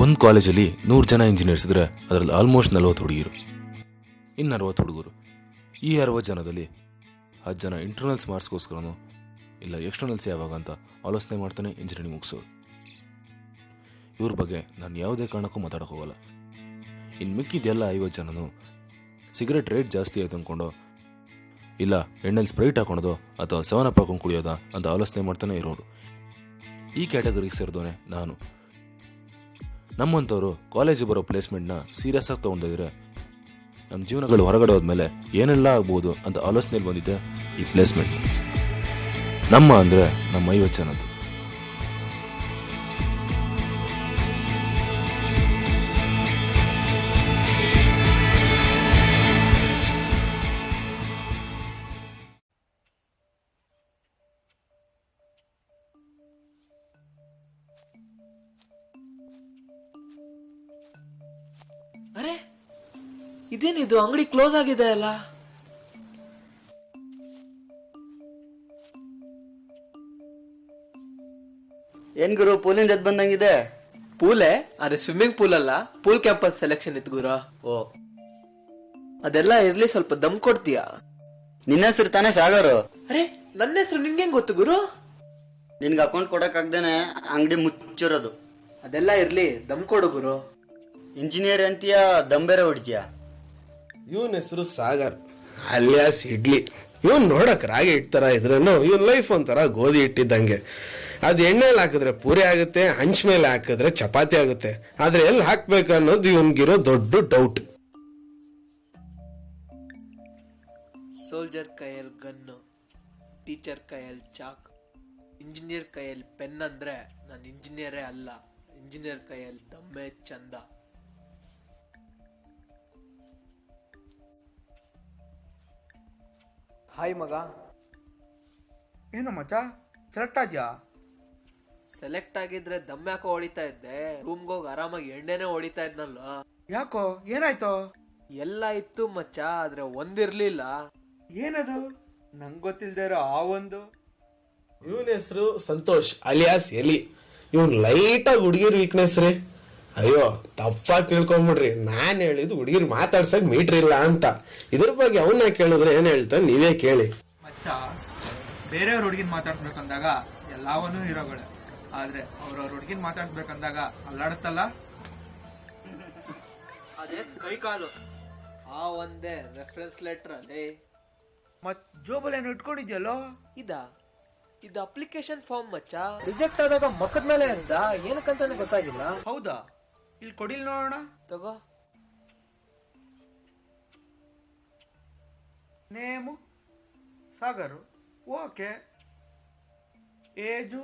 ಒಂದು ಕಾಲೇಜಲ್ಲಿ 100 ಜನ ಇಂಜಿನಿಯರ್ಸ್ ಇದ್ರೆ ಅದರಲ್ಲಿ ಆಲ್ಮೋಸ್ಟ್ 40 ಹುಡುಗಿರು, ಇನ್ನು 60 ಹುಡುಗರು. ಈ 60 ಜನದಲ್ಲಿ 10 ಜನ ಇಂಟರ್ನಲ್ಸ್ ಮಾರ್ಕ್ಸ್ಗೋಸ್ಕರನೋ ಇಲ್ಲ ಎಕ್ಸ್ಟರ್ನಲ್ಸ್ ಯಾವಾಗ ಅಂತ ಆಲೋಚನೆ ಮಾಡ್ತಾನೆ ಇಂಜಿನಿಯರಿಂಗ್ ಮುಗಿಸೋರು. ಇವ್ರ ಬಗ್ಗೆ ನಾನು ಯಾವುದೇ ಕಾರಣಕ್ಕೂ ಮಾತಾಡೋಕೆ ಹೋಗಲ್ಲ. ಇನ್ನು ಮಿಕ್ಕಿದೆಲ್ಲ 50 ಜನನು ಸಿಗರೇಟ್ ರೇಟ್ ಜಾಸ್ತಿ ಆಯ್ತು ಅಂದ್ಕೊಂಡು ಇಲ್ಲ ಎಣ್ಣೆಲ್ಲಿ ಸ್ಪ್ರೈಟ್ ಹಾಕೊಳೋದು ಅಥವಾ 7 ಅಪ್ ಹಾಕೊಂಡು ಕುಡಿಯೋದಾ ಅಂತ ಆಲೋಚನೆ ಮಾಡ್ತಾನೆ ಇರೋರು. ಈ ಕ್ಯಾಟಗರಿಗೆ ಸೇರಿದವನೇ ನಾನು. ನಮ್ಮಂಥವ್ರು ಕಾಲೇಜಿಗೆ ಬರೋ ಪ್ಲೇಸ್ಮೆಂಟ್ನ ಸೀರಿಯಸ್ ಆಗಿ ತೊಗೊಂಡಿದ್ರೆ ನಮ್ಮ ಜೀವನಗಳು ಹೊರಗಡೆ ಹೋದ್ಮೇಲೆ ಏನೆಲ್ಲ ಆಗ್ಬೋದು ಅಂತ ಆಲೋಚನೆಯಲ್ಲಿ ಬಂದಿದ್ದೆ ಈ ಪ್ಲೇಸ್ಮೆಂಟ್. ನಮ್ಮ ಅಂದರೆ ನಮ್ಮ 50 ಜನದ್ದು. ಅರೆ ಇದೇನಿದು, ಅಂಗಡಿ ಕ್ಲೋಸ್ ಆಗಿದೆ ಅಲ್ಲ? ಏನ್ ಗುರು, ಪೂಲಿಂದ ಎದ್ ಬಂದಂಗಿದೆ? ಪೂಲೆ? ಅರೆ ಸ್ವಿಮ್ಮಿಂಗ್ ಪೂಲ್ ಅಲ್ಲ, ಪೂಲ್ ಕ್ಯಾಂಪಸ್ ಸೆಲೆಕ್ಷನ್ ಇತ್ತು ಗುರು. ಓ, ಅದೆಲ್ಲ ಇರ್ಲಿ, ಸ್ವಲ್ಪ ದಮ್ ಕೊಡ್ತೀಯಾ? ನಿನ್ನ ಹೆಸರು ತಾನೇ ಸಾಗರು? ಅರೆ ನನ್ನ ಹೆಸರು ನಿಂಗೆ ಗೊತ್ತು ಗುರು? ನಿನ್ಗೆ ಅಕೌಂಟ್ ಕೊಡಕ್ ಆಗ್ದೇನೆ ಅಂಗಡಿ ಮುಚ್ಚಿರೋದು. ಅದೆಲ್ಲ ಇರ್ಲಿ, ದಮ್ ಕೊಡು ಗುರು. ಇಂಜಿನಿಯರ್ ಅಂತೀಯ, ದಂಬೇರೆ ಹೊಡಿತೀಯ? ಇವನ್ ಹೆಸರು ಸಾಗರ್ ಅಲಿಯಾಸ್ ಇಡ್ಲಿ. ಇವನ್ ನೋಡಕ್ ರಾಗಿ ಇಡ್ತಾರ ಇದ್ರನ್ನು, ಇವನ್ ಲೈಫ್ ಒಂಥರ ಗೋಧಿ ಇಟ್ಟಿದ್ದಂಗೆ. ಅದು ಎಣ್ಣೆಲಿ ಹಾಕಿದ್ರೆ ಪೂರಿ ಆಗುತ್ತೆ, ಹಂಚ್ ಮೇಲೆ ಹಾಕಿದ್ರೆ ಚಪಾತಿ ಆಗುತ್ತೆ. ಆದ್ರೆ ಎಲ್ಲಿ ಹಾಕ್ಬೇಕು ಅನ್ನೋದು ಇವನ್ಗಿರೋ ದೊಡ್ಡ ಡೌಟ್. ಸೋಲ್ಜರ್ ಕೈಯಲ್ಲಿ ಗನ್ನು, ಟೀಚರ್ ಕೈಯಲ್ಲಿ ಚಾಕ್, ಇಂಜಿನಿಯರ್ ಕೈಯಲ್ಲಿ ಪೆನ್ ಅಂದ್ರೆ ನಾನು ಇಂಜಿನಿಯರೇ ಅಲ್ಲ, ಇಂಜಿನಿಯರ್ ಕೈಯಲ್ಲಿ ದಮ್ಮೆ ಚಂದ. ಹಾಯ್ ಮಗ. ಏನು ಮಚ್ಚ, ಸೆಲೆಕ್ಟ್ ಆದ್ಯಾ? ಸೆಲೆಕ್ಟ್ ಆಗಿದ್ರೆ ದಮ್ ಯಾಕೋ ಹೊಡಿತಾ ಇದ್ದೆ, ರೂಮ್ಗೆ ಹೋಗಿ ಆರಾಮಾಗಿ ಎಣ್ಣೆನೆ ಹೊಡಿತಾ ಇದ್ನಲ್ಲ. ಯಾಕೋ, ಏನಾಯ್ತು? ಎಲ್ಲ ಇತ್ತು ಮಚ್ಚ, ಆದ್ರೆ ಒಂದಿರ್ಲಿಲ್ಲ. ಏನದು? ನಂಗೆ ಗೊತ್ತಿಲ್ದೇ ಇರೋ ಆ ಒಂದು. ಇವನ್ ಹೆಸರು ಸಂತೋಷ್ ಅಲಿಯಾಸ್ ಎಲಿ. ಇವನ್ ಲೈಟ್ ಆಗಿ ಹುಡುಗಿರ್ ವೀಕ್ನೆಸ್ ರೀ. ಅಯ್ಯೋ ತಪ್ಪಾಗಿ ತಿಳ್ಕೊಂಬಿಡ್ರಿ, ನಾನ್ ಹೇಳಿದ್ದು ಹುಡುಗಿರ್ ಮಾತಾಡ್ಸಕ್ ಮೀಟ್ರ್ ಇಲ್ಲ ಅಂತ. ಇದ್ರ ಬಗ್ಗೆ ಅವನ್ನ ಕೇಳಿದ್ರೆ ಏನ್ ಹೇಳ್ತಾನೆ ನೀವೇ ಕೇಳಿ. ಮಚ್ಚ, ಬೇರೆಯವ್ರ ಹುಡುಗಿನ ಮಾತಾಡ್ಸ್ಬೇಕಂದಾಗ ಎಲ್ಲವನ್ನೂ ಹೀರೋಗಳೇ, ಆದ್ರೆ ಅವ್ರವ್ರ ಹುಡುಗಿನ ಮಾತಾಡ್ಸ್ಬೇಕಂದಾಗ ಅಲ್ಲಾಡುತ್ತಲ್ಲ, ಅದೇ ಕೈ ಕಾಲು. ಆ ಒಂದೇ ರೆಫರೆನ್ಸ್ ಲೆಟರ್ ಅಲ್ಲಿ ಮತ್ ಜೋಬಲ್ ಏನು ಇಟ್ಕೊಂಡಿದ್ಯಲ್ಲೋ? ಇದು ಅಪ್ಲಿಕೇಶನ್ ಫಾರ್ಮ್ ಮಚ್ಚ. ರಿಜೆಕ್ಟ್ ಆದಾಗ ಮಕ್ಕದ ಮೇಲೆ ಎಸ್ದ, ಏನಕ್ಕಂತಾನೆ ಗೊತ್ತಾಗಿಲ್ಲ. ಹೌದಾ? ಇಲ್ಲಿ ಕೊಡಿಲ್ ನೋಡೋಣ. ತಗೋ. Name ಸಾಗರು, okay. ಏಜು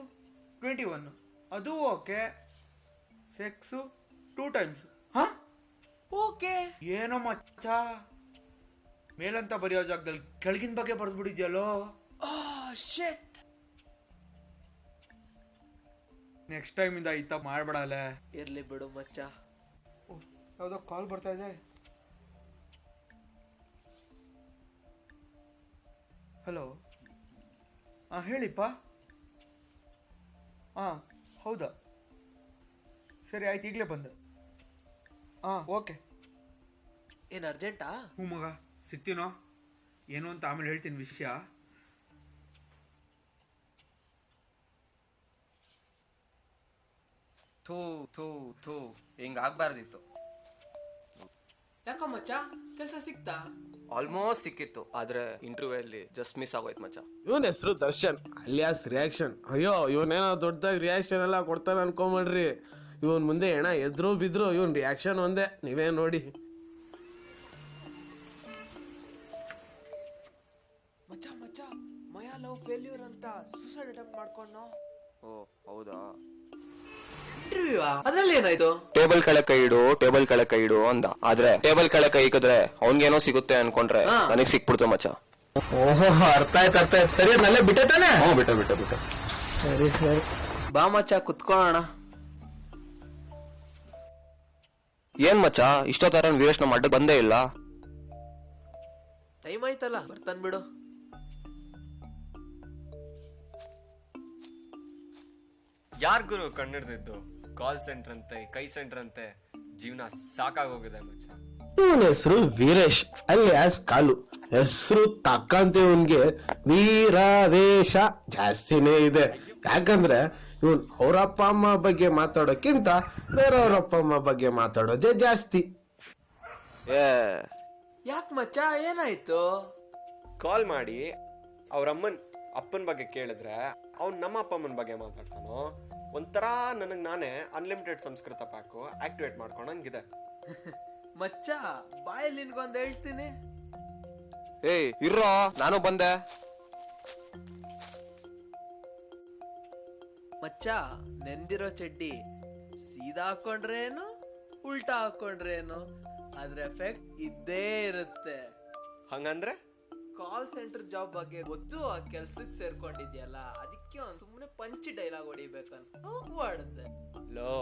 21, ಅದು ಓಕೆ. Sex 2 times. ಹಾ ಓಕೆ. ಏನೋ ಮಚ್ಚ, ಮೇಲಂತ ಬರೆಯೋ ಜಾಗದಲ್ಲಿ ಕೆಳಗಿನ ಬಗ್ಗೆ ಬರ್ದ್ಬಿಟ್ಟಿದ್ಯಲ್ಲೋ. ಶಿಟ್. ನೆಕ್ಸ್ಟ್ ಟೈಮ್ ಇಂದ ಈ ತಪ್ಪು ಮಾಡ್ಬೇಡಲ್ಲ. ಇರ್ಲಿ ಬಿಡು ಮಚ್ಚ. ಯಾವ್ದೋ ಕಾಲ್ ಬರ್ತಾ ಇದೆ. ಹಲೋ, ಹೇಳಿಪ್ಪ. ಹೌದಾ, ಸರಿ ಆಯ್ತು, ಈಗಲೇ ಬಂದೆ. ಓಕೆ. ಏನ್ ಅರ್ಜೆಂಟಾ? ಹ್ಞೂ ಮಗ, ಸಿಗ್ತೀನೋ ಏನು ಅಂತ ಆಮೇಲೆ ಹೇಳ್ತೀನಿ ವಿಷಯ. ಥೂ ಥೂ ಥೂ, ಹಿಂಗ ಆಗ್ಬಾರ್ದಿತ್ತು. ಯಾಕೋ ಮಚ್ಚ, ಕೆಲಸ ಸಿಕ್ತಾ? ಆಲ್ಮೋಸ್ಟ್ ಸಿಕ್ಕಿತ್ತು, ಆದ್ರೆ ಇಂಟರ್ವ್ಯೂ ಅಲ್ಲಿ ಜಸ್ಟ್ ಮಿಸ್ ಆಗೋಯ್ತು ಮಚ್ಚ. ಇವನ್ ಹೆಸರು ದರ್ಶನ್ ಅಲಿಯಾಸ್ ರಿಯಾಕ್ಷನ್. ಅಯ್ಯೋ ಇವನೇನೋ ದೊಡ್ಡದಾಗಿ ರಿಯಾಕ್ಷನ್ ಎಲ್ಲ ಕೊಡ್ತಾನೆ ಅನ್ಕೊಂಬಿಡ್ರಿ. ಇವನ್ ಮುಂದೆ ಏನ ಎದ್ರು ಬಿದ್ರು ಇವನ್ ರಿಯಾಕ್ಷನ್ ಒಂದೇ, ನೀವೇ ನೋಡಿ. ಮಚ್ಚ ಮಚ್ಚ, ಮಯಾ ಲವ್ ಫೇಲ್ಯೂರ್ ಅಂತ ಸೂಸೈಡ್ ಅಟೆಂಪ್ಟ್ ಮಾಡ್ಕೊಂಡು. ಓ ಹೌದಾ? ಇಂಟರ್ವ್ಯೂ ಅದ್ರಲ್ಲಿ ಏನಾಯ್ತು? ಟೇಬಲ್ ಕೆಳ ಕೈ ಇಡು ಅಂದ, ಆದ್ರೆ ಟೇಬಲ್ ಕೆಳ ಕೈ ಇಕ್ಕಿದ್ರೆ ಅವ್ನ್ಗೇನೋ ಸಿಗುತ್ತೆ ಅನ್ಕೊಂಡ್ರೆ ನನಗ್ ಸಿಕ್ಬಿಡ್ತು ಮಚ್ಚ. ಓಹೋ, ಅರ್ಥ ಆಯ್ತು. ಸರಿ, ನಲ್ಲೇ ಬಿಟ್ಟೆ ತಾನೆ? ಬಿಟ್ಟ. ಸರಿ ಬಾ ಮಚ್ಚ, ಕುತ್ಕೊಳ್ಳೋಣ. ಏನ್ ಮಚ್ಚ, ಇಷ್ಟೊತ್ತರ ವೀರೇಶ್ ನಮ್ಮ ಅಡ್ಡ ಬಂದೇ ಇಲ್ಲ? ಟೈಮ್ ಆಯ್ತಲ್ಲ, ಬರ್ತಾನ್ ಬಿಡು. ಯಾರ್ ಗುರು ಕಣ್ಣಿಡ್ದಿದ್ದು? ಕಾಲ್ ಸೆಂಟರ್ ಅಂತೆ ಕೈ ಸೆಂಟರ್ ಅಂತೆ ಜೀವನ ಸಾಕಾಗೋಗಿದೆ ಮಚ್ಚ. ಇವನ ಹೆಸರು ವೀರೇಶ್ ಅಲಿಯಾಸ್ ಕಾಲು. ಹೆಸರು ತಕ್ಕಂತೆ ಇವನ್ಗೆ ವೀರಾವೇಶ ಜಾಸ್ತಿನೇ ಇದೆ. ಯಾಕಂದ್ರೆ ಇವನ್ ಅವ್ರ ಅಪ್ಪ ಅಮ್ಮ ಬಗ್ಗೆ ಮಾತಾಡೋಕ್ಕಿಂತ ಬೇರೆಯವ್ರ ಅಪ್ಪ ಅಮ್ಮ ಬಗ್ಗೆ ಮಾತಾಡೋದೇ ಜಾಸ್ತಿ. ಏ ಯಾಕೆ ಮಚ್ಚ ಏನಾಯ್ತು? ಕಾಲ್ ಮಾಡಿ ಅವ್ರ ಅಪ್ಪನ ಬಗ್ಗೆ ಕೇಳಿದ್ರೆ ಅವ್ನ್ ನಮ್ಮ ಅಪ್ಪ ಅಮ್ಮನ ಬಗ್ಗೆ ಮಾತಾಡ್ತಾನೋ. ಒಂಥರ ನನಗ್ ನಾನೇ ಅನ್ಲಿಮಿಟೆಡ್ ಸಂಸ್ಕೃತ ಪ್ಯಾಕು ಆಕ್ಟಿವೇಟ್ ಮಾಡ್ಕೊಂಡಂಗಿದೆ. ಮಚ್ಚ ಬಾಯಲ್ಲಿ ನಿನ್ಗೊಂದು ಹೇಳ್ತೀನಿ. ಏಯ್ ಇರ್ರೋ, ನಾನು ಬಂದೆ. ಮಚ್ಚ ನೆಂದಿರೋ ಚಡ್ಡಿ ಸೀದಾ ಹಾಕೊಂಡ್ರೇನು ಉಲ್ಟಾ ಹಾಕೊಂಡ್ರೇನು ಅದ್ರ ಎಫೆಕ್ಟ್ ಇದ್ದೇ ಇರುತ್ತೆ. ಹಂಗಂದ್ರೆ ಕಾಲ್ ಸೆಂಟರ್ ಜಾಬ್ ಬಗ್ಗೆ ಗೊತ್ತು, ಆ ಕೆಲ್ಸಕ್ಕೆ ಸೇರ್ಕೊಂಡಿದ್ಯಲ್ಲ ಅದಕ್ಕೆ ಒಂದು ಸುಮ್ಮನೆ ಪಂಚ್ ಡೈಲಾಗ್ ಹೊಡಿಬೇಕನ್ಸ್ತು ಹೊಡೆದೆ. ಲೋ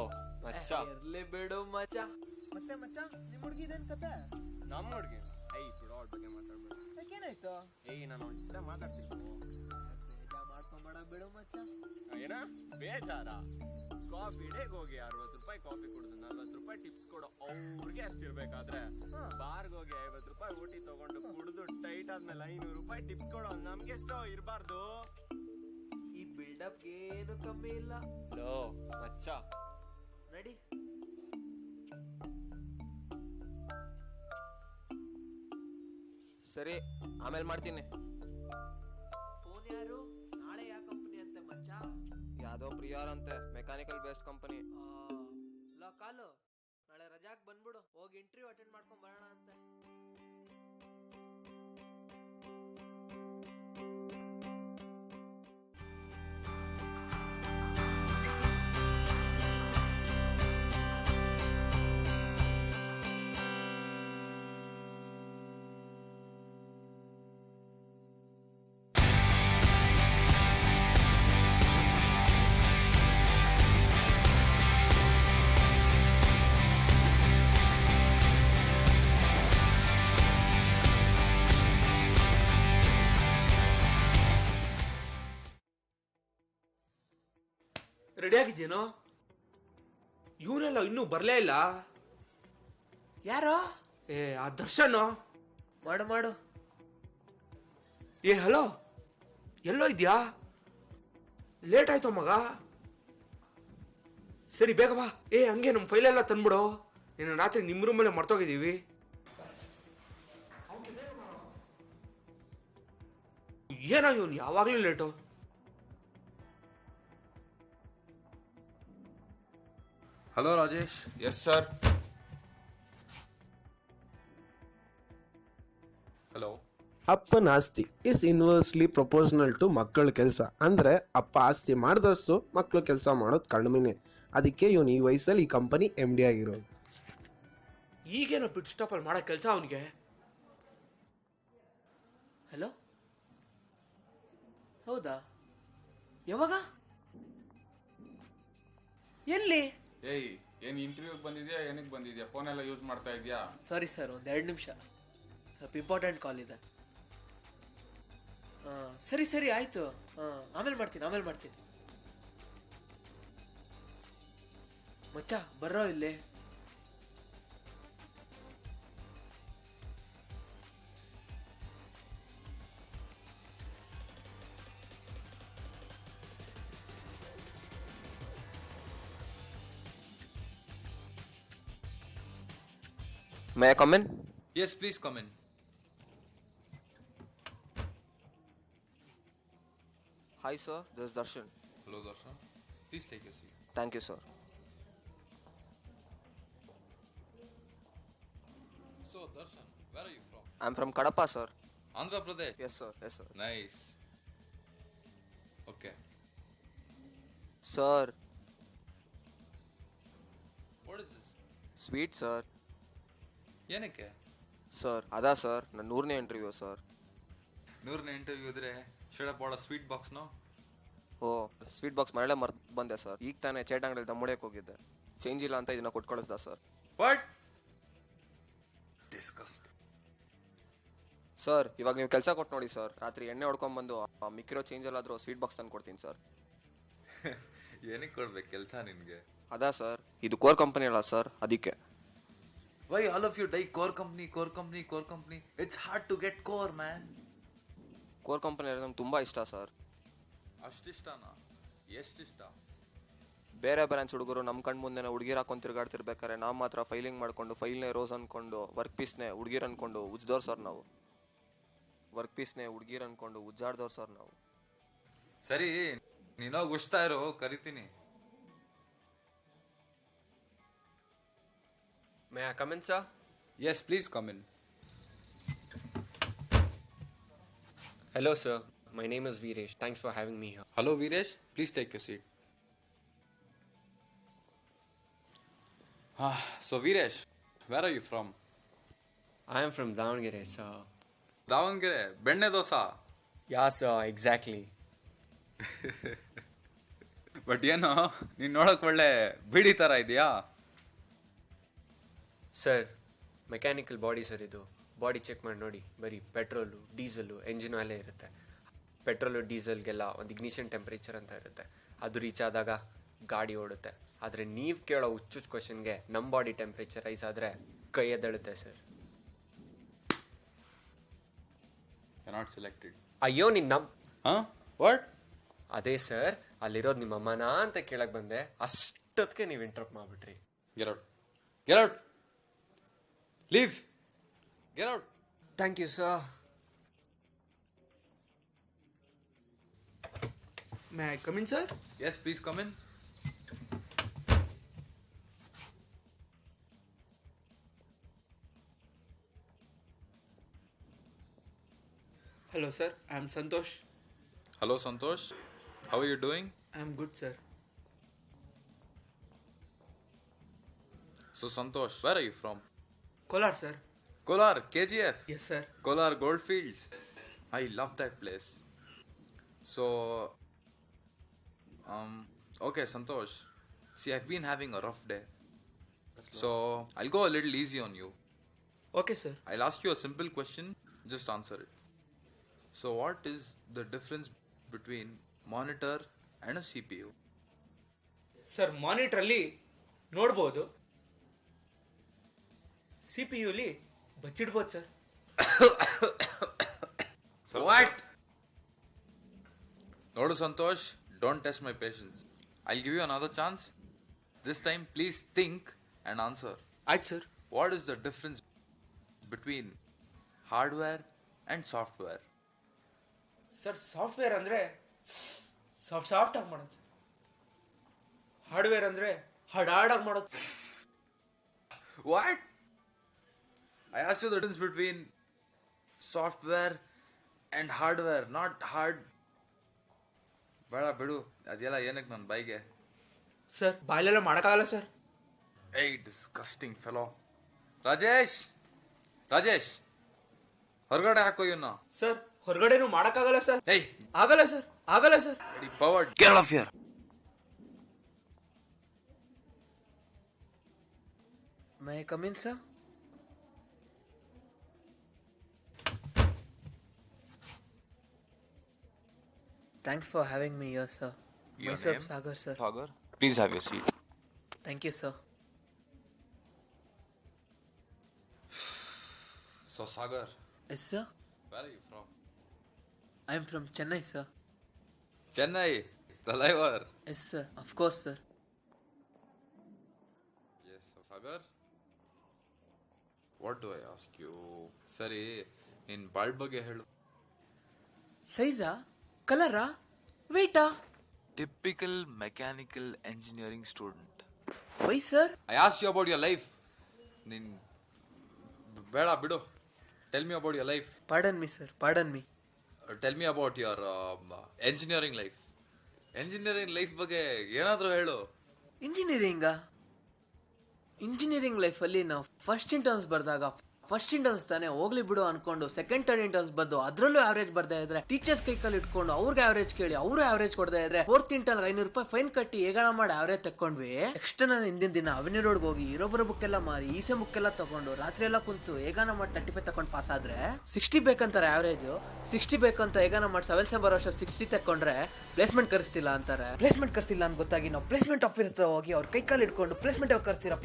ಮಚ್ಚ, ಇರ್ಲಿ ಬಿಡು ಮಚ್ಚ. ಮತ್ತೆ ಮಚ್ಚ ನಿಮ್ ಹುಡುಗಿದೇನ್ ಕತೆ? ನಮ್ಮ ಹುಡ್ಗಿ ಬಿಡೋ ಅವ್ಳ ಬಗ್ಗೆ ಮಾತಾಡ್ಬೇಡ. ಯಾಕೇನಾಯ್ತು? ನಾನು ಅವ್ಳ ಜೊತೆ ಮಾತಾಡ್ತೀನಿ. ಬೇಜಾರ್ ಮಾಡ್ಕೊಂಬೇಡ ಬಿಡು ಮಚ್ಚ. ಏನ ಬೇಜಾರ? ಕಾಫಿ ಡೇಗೆ ಹೋಗಿ 60 ರೂಪಾಯಿ ಕಾಫಿ ಕುಡಿದು 40 ರೂಪಾಯಿ ಟಿಪ್ಸ್ ಕೊಡೋ ಅವ್ರಿಗೆ ಅಷ್ಟಿರ್ಬೇಕಾದ್ರೆ ಬಾರ್ಗೆ ಹೋಗಿ 50 ರೂಪಾಯಿ ಊಟಿ ತಗೊಂಡು ಕುಡಿದು ಟೈಟ್ ಆದ್ಮೇಲೆ 500 ರೂಪಾಯಿ ಟಿಪ್ಸ್ ಕೊಡೋ ನಮ್ಗೆ ಎಷ್ಟೋ ಇರಬಾರ್ದು. ಈ ಬಿಲ್ಡಪ್ ಏನು ಕಮ್ಮಿ ಇಲ್ಲ. ಲೋ ಮಚ್ಚ ನಡಿ. ಸರಿ, ಆಮೇಲೆ ಮಾಡ್ತೀನಿ. ಫೋನ್ ಯಾರು? ನಾಳೆ ಯಾವ ಕಂಪನಿ ಅಂತೆ ಮಚ್ಚ? ಯಾವ್ದೋ ಪ್ರಿಯಾರ್ ಅಂತೆ, ಮೆಕ್ಯಾನಿಕಲ್ ಬೇಸ್ಡ್ ಕಂಪನಿ. ಲೋ ಕಾಲು, ನಾಳೆ ರಜಾಕ್ ಬಂದ್ಬಿಡು, ಹೋಗಿ ಇಂಟರ್ವ್ಯೂ ಅಟೆಂಡ್ ಮಾಡ್ಕೊಂಡ್ ಬರೋಣ ಅಂತೆ. ರೆಡಿ ಆಗಿದ್ದೇನೋ? ಇವನೆಲ್ಲ ಇನ್ನೂ ಬರ್ಲೇ ಇಲ್ಲ. ಯಾರೋ? ಆ ದರ್ಶನ್. ಮಾಡು ಮಾಡು. ಹಲೋ, ಎಲ್ಲೋ ಇದ್ಯಾ? ಲೇಟ್ ಆಯ್ತು ಮಗ. ಸರಿ ಬೇಗ ಬಾ. ಹಂಗೆ ನಮ್ಮ ಫೈಲೆಲ್ಲ ತಂದ್ಬಿಡು. ನಿನ್ನ ರಾತ್ರಿ ನಿಮ್ಮ ರೂಮಲ್ಲೇ ಮರ್ತೋಗಿದ್ದೀವಿ. ಏನೋ ಇವನು ಯಾವಾಗ್ಲೂ late. Hello Rajesh. Yes sir. Hello. ಅಪ್ಪನ ಆಸ್ತಿ ಇಸ್ ಇನ್ವರ್ಸ್ಲಿ ಪ್ರಪೋರ್ಷನಲ್ ಟು ಮಕ್ಕಳ ಕೆಲಸ. ಅಂದ್ರೆ ಅಪ್ಪ ಆಸ್ತಿ ಮಾಡಿದಷ್ಟು ಮಕ್ಕಳು ಕೆಲಸ ಮಾಡೋದು ಕಡಿಮೆನೆ. ಅದಕ್ಕೆ ಇವನು ಈ ವಯಸ್ಸಲ್ಲಿ ಈ ಕಂಪನಿ MD ಆಗಿರೋದು. ಈಗೇನೋ ಬಿಟ್ ಸ್ಟಾಪ್ ಅಲ್ಲಿ ಮಾಡೋ ಕೆಲಸ ಅವನಿಗೆ. ಹಲೋ, ಹೌದಾ? ಯಾವಾಗ? ಎಲ್ಲಿ? ಏಯ್, ಏನ್ ಇಂಟರ್ವ್ಯೂಗೆ ಬಂದಿದ್ಯಾ? ಏನಕ್ಕೆ ಬಂದಿದ್ಯಾ? ಫೋನ್ ಎಲ್ಲ ಯೂಸ್ ಮಾಡ್ತಾ ಇದೆಯಾ? ಸಾರಿ ಸರ್, ಒಂದು 2 ನಿಮಿಷ, ಸ್ವಲ್ಪ ಇಂಪಾರ್ಟೆಂಟ್ ಕಾಲ್ ಇದೆ. ಸರಿ ಸರಿ ಆಯ್ತು. ಆಮೇಲೆ ಮಾಡ್ತೀನಿ. ಮಚ್ಚ ಬರ್ರೋ ಇಲ್ಲಿ. May I come in? Yes, please come in. Hi sir, this is Darshan. Hello, Darshan. Please take a seat. Thank you sir. So, Darshan, where are you from? I'm from Kadapa sir. Andhra Pradesh? Yes sir, yes sir. Nice. Okay. Sir, What is this? sweet sir. ಏನಕ್ಕೆ? Sir ಅದಾ sir, ನನ್ನ 100ನೇ interview sir. 100ನೇ interview ಇದ್ರೆ should ಬಾಳ sweet ಬಾಕ್ಸ್ನೋ? ಓ, sweet box ಮರಳೆ ಮರ್ತು ಬಂದೆ sir. ಈಗ ತಾನೇ cheat ಅಂಗಡಿಯಲ್ಲಿ ದಮ್ಮುಡಿಯಕ್ಕೆ ಹೋಗಿದ್ದೆ. ಚೇಂಜ್ ಇಲ್ಲ ಅಂತ ಇದನ್ನ ಕೊಟ್ಟು ಕಳಿಸ್ದ ಸರ್. ವಾಟ್? ಡಿಸ್ಕಸ್ಟ್. ಸರ್ ಇವಾಗ ನೀವು ಕೆಲಸ ಕೊಟ್ಟು ನೋಡಿ ಸರ್. ರಾತ್ರಿ ಎಣ್ಣೆ ಹೊಡ್ಕೊಂಡ್ಬಂದು ಮಿಕ್ಕಿರೋ ಚೇಂಜ್ ಎಲ್ಲಾದರೂ ಸ್ವೀಟ್ ಬಾಕ್ಸ್ ತಂದು ಕೊಡ್ತೀನಿ ಸರ್. ಏನಕ್ಕೆ ಕೊಡ್ಬೇಕು ಕೆಲಸ ನಿನ್ಗೆ? ಅದಾ ಸರ್, ಇದು ಕೋರ್ ಕಂಪನಿ ಅಲ್ಲ ಸರ್, ಅದಕ್ಕೆ. Why all of you die core company core company core company? It's hard to get core man. Core company ಅಂದ್ರೆ ನಮ್ಗೆ ತುಂಬ ಇಷ್ಟ ಸರ್. ಅಷ್ಟಿಷ್ಟನಾ? ಎಷ್ಟಿಷ್ಟ? ಬೇರೆ ಬ್ರಾಂಚ್ ಹುಡುಗರು ನಮ್ಮ ಕಣ್ಣು ಮುಂದೆನೇ ಹುಡುಗಿರು ಹಾಕೊಂಡು ತಿರ್ಗಾಡ್ತಿರ್ಬೇಕಾರೆ ನಾವು ಮಾತ್ರ ಫೈಲಿಂಗ್ ಮಾಡ್ಕೊಂಡು ಫೈಲ್ನೇ ರೋಸ್ ಅನ್ಕೊಂಡು ವರ್ಕ್ ಪೀಸ್ನೇ ಹುಡುಗಿರು ಅನ್ಕೊಂಡು ಉಜ್ದವ್ರು ಸರ್ ನಾವು. ವರ್ಕ್ ಪೀಸ್ನೇ ಹುಡುಗಿರು ಅನ್ಕೊಂಡು ಉಜ್ಜಾಡ್ದವ್ರು ಸರ್ ನಾವು. ಸರಿ, ನೀನೋಗಿ ಉಜ್ತಾ ಇರೋ, ಕರಿತೀನಿ. May I come in sir? Yes, please come in. Hello, sir. My name is Viresh. Thanks for having me here. Hello Veeresh, please take you seat. So Veeresh, where are you from? I am from Davangere, sir. Davangere ಬೆಣ್ಣೆ dosa. Yeah, sir, exactly. But ಏನೋ ನೀನ್ ನೋಡಕ್ ಒಳ್ಳೆ ಬಿಡಿ ತರ ಇದೆಯಾ? Sir, mechanical body sir ಇದು. Body check ಮಾಡಿ ನೋಡಿ, ಬರೀ ಪೆಟ್ರೋಲು, ಡೀಸೆಲು, ಎಂಜಿನ್ ಆಯಿಲೇ ಇರುತ್ತೆ. ಪೆಟ್ರೋಲು ಡೀಸೆಲ್ಗೆಲ್ಲ ಒಂದು ಇಗ್ನಿಷನ್ ಟೆಂಪ್ರೇಚರ್ ಅಂತ ಇರುತ್ತೆ. ಅದು ರೀಚ್ ಆದಾಗ ಗಾಡಿ ಓಡುತ್ತೆ. ಆದರೆ ನೀವು ಕೇಳೋ ಹುಚ್ಚು ಕ್ವಶನ್ಗೆ ನಮ್ಮ ಬಾಡಿ ಟೆಂಪ್ರೇಚರ್ ರೈಸ್ ಆದರೆ ಕೈ ಎದ್ದೇಳುತ್ತೆ ಸರ್. Not selected. ಅಯ್ಯೋ ನಿನ್ನ ವಾಟ್? ಅದೇ ಸರ್, ಅಲ್ಲಿರೋದು ನಿಮ್ಮ ಅಮ್ಮನಾ ಅಂತ ಕೇಳಕ್ ಬಂದೆ, ಅಷ್ಟೊತ್ತಿಗೆ ನೀವು ಇಂಟರಪ್ಟ್ ಮಾಡ್ಬಿಟ್ರಿ. Get out, get out, leave, get out. Thank you sir. May I come in sir? Yes, please come in. Hello sir, I am Santosh. Hello Santosh, how are you doing? I am good sir. So Santosh, where are you from? Kolar sir. Kolar, KGF. Yes sir. Kolar Goldfields. I love that place. So, okay, Santosh. See, I've been having a rough day. So, I'll go a little easy on you. Okay sir. I'll ask you a simple question, just answer it. So, what is the difference between monitor and a CPU? Sir, ಮಾನಿಟ್ರಲ್ಲಿ ನೋಡ್ಬೋದು, CPU ಲಿ ಬಚ್ಚಿಡ್ಬೋದು sir. What? Nodu Santosh, don't test my patience. I'll give you another chance. This time, please think and answer. ಆಯ್ತು sir. What is the difference between hardware and software? Sir, software ಅಂದರೆ soft ಆಗಿ ಮಾಡೋದು. Hardware ಅಂದರೆ ಹಾರ್ಡಾಗಿ ಮಾಡೋದು. What? I asked you the difference between software and hardware, not hard. ಬೇಡ ಬಿಡು, ಅದೆಲ್ಲ ಏನಕ್ಕೆ ನನ್ನ ಬೈಗೆ. ಸರ್, ಬಾಯಲ್ಲೆಲ್ಲ ಮಾಡೋಕ್ಕಾಗಲ್ಲ ಸರ್. ಏಯ್, ಡಿಸ್ಕಸ್ಟಿಂಗ್ ಫೆಲೋ. ರಾಜೇಶ್, ರಾಜೇಶ್, ಹೊರಗಡೆ ಹಾಕೋ ಇವನ್ನ. ಸರ್, ಹೊರಗಡೆನೂ ಮಾಡೋಕ್ಕಾಗಲ್ಲ ಸರ್. ಏಯ್, ಆಗಲ್ಲ ಸರ್, ಆಗಲ್ಲ sir. Power, get of here. My come in sir? Thanks for having me here, sir. Your Myself, name? Sagar, sir. Sagar, please have your seat. Thank you, sir. So, Sagar, Yes, sir. where are you from? I am from Chennai, sir. Chennai, Talaivar. Yes, sir. Of course, sir. Yes, so Sagar, what do I ask you? ಸರಿ, ನಿನ್ ಬಾಳ್ ಬಗ್ಗೆ ಹೇಳು. Saiza? Colora? Waita? Typical mechanical engineering student. Why, sir? I asked you about your life. ನಿನ್ ಬೇಡ ಬಿಡು. Tell me about your life. Pardon me, sir. Pardon me. Tell me about your engineering life. Engineering life ಬಗ್ಗೆ ಏನಾದರೂ ಹೇಳು. ಇಂಜಿನಿಯರಿಂಗಾ? Engineering ಲೈಫಲ್ಲಿ ನಾವು first interns ಬರೆದಾಗ first interns ತಾನೆ ಹೋಗ್ಲಿ ಬಿಡು ಅನ್ಕೊಂಡು ಸೆಕೆಂಡ್ ಥರ್ಡ್ ಇಂಟರ್ನ್ಸ್ ಬಂದು ಅದ್ರಲ್ಲೂ ಆವರೇಜ್ ಬರ್ತಾ ಇದ್ರೆ ಟೀಚರ್ಸ್ ಕೈಕಲ್ಲಿ ಇಟ್ಕೊಂಡು ಅವ್ರಿಗೆ ಆವರೇಜ್ ಕೇಳಿ ಅವರು ಆವರೇಜ್ ಕೊಡ್ತಾ ಇದ್ರೆ ಫೋರ್ತ್ ಇಂಟರ್ನ್ 500 ರೂಪಾಯಿ ಫೈನ್ ಕಟ್ಟಿ ಹೇಗಾಣ ಮಾಡಿ ಆವರೇಜ್ ತಕೊಂಡ್ವಿ. ಎಕ್ಸ್ಟರ್ನಲ್ ಹಿಂದಿನ ದಿನ ಅವೆನ್ಯೂ ರೋಡ್ಗೆ ಹೋಗಿ ಇರೋಬ್ಬರ ಬುಕ್ ಎಲ್ಲ ಮಾರಿ ಈಸೆ ಬುಕ್ ಎಲ್ಲ ತಗೊಂಡು ರಾತ್ರಿ ಎಲ್ಲ ಕುಂತು ಹೇಗಾನ ಮಾಡಿ 35 ತಗೊಂಡು ಪಾಸ್ ಆದ್ರೆ 60 ಬೇಕಂತಾರೆ ಆವರೇಜ್. 60 ಬೇಕಂತ ಹೇಗಾನ ಮಾಡಿ 7 ಸೆಮ್ ಬರೋ ವರ್ಷ 60 ತಕೊಂಡ್ರೆ ಪ್ಲೇಸ್ಮೆಂಟ್ ಕರ್ಸ್ತಿಲ್ಲ ಅಂತಾರೆ. ಪ್ಲೇಸ್ಮೆಂಟ್ ಕರ್ಸಿಲ್ಲ ಅಂತ ಗೊತ್ತಾಗಿ ನಾವು ಪ್ಲೇಸ್ಮೆಂಟ್ ಆಫೀಸರ್ ಹೋಗಿ ಅವ್ರ ಕೈಕಾಲು ಇಟ್ಕೊಂಡು ಪ್ಲೇಸ್ಮೆಂಟ್ ಕರ್ಸ್ತೀರಾ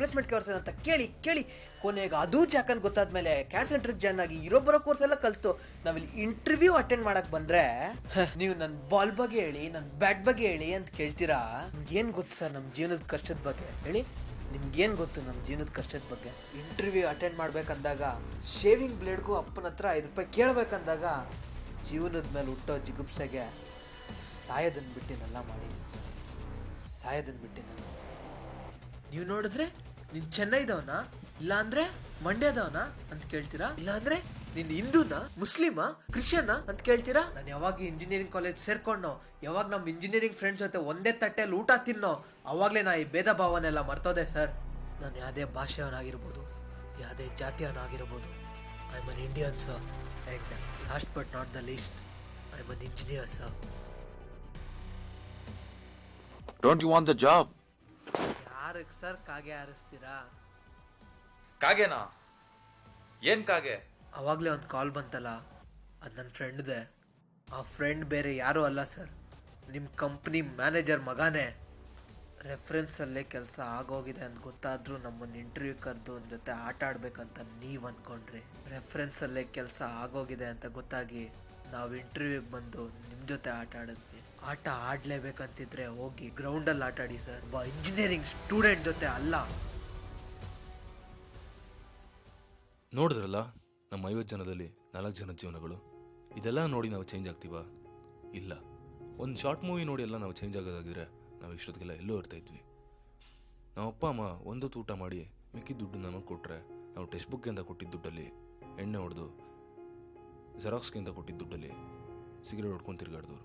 ಅಂತ ಕೇಳಿ ಕೊನೆಗೆ ಅದು ಜಾಕಂತ ಗೊತ್ತಾದ್ಮೇಲೆ ಕ್ಯಾಟ್ ಸೆಂಟರ್ ಜಾಯ್ನ್ ಆಗಿ ಇರೋಬ್ಬರ ಕೋರ್ಸ್ ಎಲ್ಲ ಕಲ್ತು ನಾವಿಲ್ಲಿ ಇಂಟರ್ವ್ಯೂ ಅಟೆಂಡ್ ಮಾಡಕ್ ಬಂದ್ರೆ ನೀವು ನನ್ನ ಬಾಲ್ ಬಗ್ಗೆ ಹೇಳಿ, ನನ್ನ ಬ್ಯಾಟ್ ಬಗ್ಗೆ ಹೇಳಿ ಅಂತ ಕೇಳ್ತೀರಾ. ಏನ್ ಗೊತ್ತು ಸರ್ ನಮ್ಮ ಜೀವನದ ಕಷ್ಟದ ಬಗ್ಗೆ ಹೇಳಿ, ನಿಮ್ಗೇನ್ ಗೊತ್ತು ನಮ್ಮ ಜೀವನದ ಕಷ್ಟದ ಬಗ್ಗೆ? ಇಂಟರ್ವ್ಯೂ ಅಟೆಂಡ್ ಮಾಡ್ಬೇಕಂದಾಗ ಶೇವಿಂಗ್ ಬ್ಲೇಡ್ಗೂ ಅಪ್ಪನ ಹತ್ರ 5 ರೂಪಾಯಿ ಕೇಳ್ಬೇಕಂದಾಗ ಜೀವನದ ಮೇಲೆ ಹುಟ್ಟೋ ಜಿಗುಪ್ಸೆಗೆ ಸಾಯೋದನ್ ಬಿಟ್ಟಿನೆಲ್ಲ ಮಾಡಿ ಸಾಯೋದನ್ ಬಿಟ್ಟಿನಲ್ಲ. ನೀವು ನೋಡಿದ್ರೆ ನೀನ್ ಚೆನ್ನೈದವನ, ಇಲ್ಲ ಅಂದ್ರೆ ಮಂಡ್ಯದವನ ಅಂತ ಕೇಳ್ತೀರಾ, ಇಲ್ಲ ಅಂದ್ರೆ ನೀನ್ ಹಿಂದೂನಾ, ಮುಸ್ಲಿಮಾ, ಕ್ರಿಶ್ಚಿಯನ್ ಅಂತ ಕೇಳ್ತೀರಾ. ನಾನು ಯಾವಾಗ ಇಂಜಿನಿಯರಿಂಗ್ ಕಾಲೇಜ್ ಸೇರ್ಕೊಂಡು ಯಾವಾಗ ನಮ್ಮ ಇಂಜಿನಿಯರಿಂಗ್ ಫ್ರೆಂಡ್ಸ್ ಜೊತೆ ಒಂದೇ ತಟ್ಟೆಯಲ್ಲಿ ಊಟ ತಿನ್ನೋ ಅವಾಗಲೇ ನಾ ಈ ಭೇದ ಭಾವನೆಲ್ಲ ಮರ್ತೋದೆ ಸರ್. ನಾನು ಯಾವುದೇ ಭಾಷೆಯವನಾಗಿರ್ಬೋದು, ಯಾವುದೇ ಜಾತಿಯವನಾಗಿರ್ಬೋದು, I am an Indian sir. And last but not the least, I am an engineer sir. Don't you want the job? ಯಾರಿಗೆ ಸರ್ ಕಾಗೆ ಹಾರಿಸ್ತೀರಾ? ಕಾಗೆನಾ? ಏನ್ ಕಾಗೆ? ಅವಾಗಲೇ ಒಂದು ಕಾಲ್ ಬಂತಲ್ಲ, ಅದು ನನ್ನ ಫ್ರೆಂಡ್ದೆ. ಆ ಫ್ರೆಂಡ್ ಬೇರೆ ಯಾರೂ ಅಲ್ಲ ಸರ್, ನಿಮ್ಮ ಕಂಪ್ನಿ ಮ್ಯಾನೇಜರ್ ಮಗಾನೇ. ರೆಫರೆನ್ಸಲ್ಲೇ ಕೆಲಸ ಆಗೋಗಿದೆ ಅಂತ ಗೊತ್ತಾದರೂ ನಮ್ಮನ್ನು ಇಂಟರ್ವ್ಯೂ ಕರೆದು ನನ್ನ ಜೊತೆ ಆಟ ಆಡ್ಬೇಕಂತ ನೀವು ಅಂದ್ಕೊಂಡ್ರಿ. ರೆಫರೆನ್ಸಲ್ಲೇ ಕೆಲಸ ಆಗೋಗಿದೆ ಅಂತ ಗೊತ್ತಾಗಿ ನಾವು ಇಂಟರ್ವ್ಯೂಗೆ ಬಂದು ನಿಮ್ಮ ಜೊತೆ ಆಟ ಆಡಿದ್ವಿ. ಆಟ ಆಡಲೇಬೇಕಂತಿದ್ರೆ ಹೋಗಿ ಗ್ರೌಂಡಲ್ಲಿ ಆಟ ಆಡಿ ಸರ್, ಒಬ್ಬ ಇಂಜಿನಿಯರಿಂಗ್ ಸ್ಟೂಡೆಂಟ್ ಜೊತೆ ಅಲ್ಲ. ನೋಡಿದ್ರಲ್ಲ ನಮ್ಮ 50 ಜನದಲ್ಲಿ 4 ಜನ ಜೀವನಗಳು. ಇದೆಲ್ಲ ನೋಡಿ ನಾವು ಚೇಂಜ್ ಆಗ್ತೀವಾ? ಇಲ್ಲ. ಒಂದು ಶಾರ್ಟ್ ಮೂವಿ ನೋಡಿ ಎಲ್ಲ ನಾವು ಚೇಂಜ್ ಆಗೋದಾಗಿದ್ರೆ ನಾವು ಇಷ್ಟೊತ್ತಿಗೆಲ್ಲ ಎಲ್ಲೋ ಇರ್ತಾ ಇದ್ವಿ. ನಮ್ಮ ಅಪ್ಪ ಅಮ್ಮ ಒಂದು ಊಟ ಮಾಡಿ ಮಿಕ್ಕಿದ ದುಡ್ಡು ನಮಗೆ ಕೊಟ್ಟರೆ ನಾವು ಟೆಕ್ಸ್ಟ್ ಬುಕ್ಗಿಂದ ಕೊಟ್ಟಿದ್ದ ದುಡ್ಡಲ್ಲಿ ಎಣ್ಣೆ ಹೊಡೆದು ಜೆರಾಕ್ಸ್ಗಿಂತ ಕೊಟ್ಟಿದ್ದ ದುಡ್ಡಲ್ಲಿ ಸಿಗರೇಟ್ ಹೊಡ್ಕೊಂಡು ತಿರುಗಾಡಿದವರು.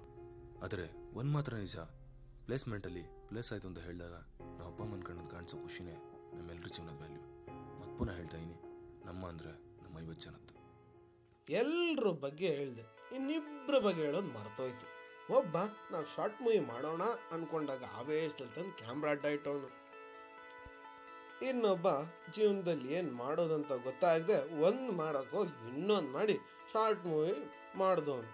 ಆದರೆ ಒಂದು ಮಾತ್ರ ನಿಜ, ಪ್ಲೇಸ್ಮೆಂಟಲ್ಲಿ ಪ್ಲೇಸ್ ಆಯಿತು ಅಂತ ಹೇಳಿದಾಗ ನಮ್ಮ ಅಪ್ಪ ಅಮ್ಮನ ಕಣ್ಣಲ್ಲಿ ಕಾಣಿಸೋ ಖುಷಿನೇ ನಮ್ಮೆಲ್ಲರ ಜೀವನದ ವ್ಯಾಲ್ಯೂ. ಮತ್ತು ಪುನಃ ಹೇಳ್ತಾ ಇದ್ದೀನಿ, ನಮ್ಮ ಅಂದರೆ ನಮ್ಮ 50 ಜನದ್ದು. ಎಲ್ರ ಬಗ್ಗೆ ಹೇಳಿದೆ, ಇನ್ನಿಬ್ಬರ ಬಗ್ಗೆ ಹೇಳೋದು ಮರ್ತೋಯ್ತು. ಒಬ್ಬ ನಾವು ಶಾರ್ಟ್ ಮೂವಿ ಮಾಡೋಣ ಅನ್ಕೊಂಡಾಗ ಆವೇಶದಲ್ಲಿ ತಂದು ಕ್ಯಾಮ್ರಾ ಅಡ್ಡ ಇಟ್ಟವನು. ಇನ್ನೊಬ್ಬ ಜೀವನದಲ್ಲಿ ಏನು ಮಾಡೋದಂತ ಗೊತ್ತಾಗದೆ ಒಂದು ಮಾಡೋಕ್ಕೋ ಇನ್ನೊಂದು ಮಾಡಿ ಶಾರ್ಟ್ ಮೂವಿ ಮಾಡಿದವನು.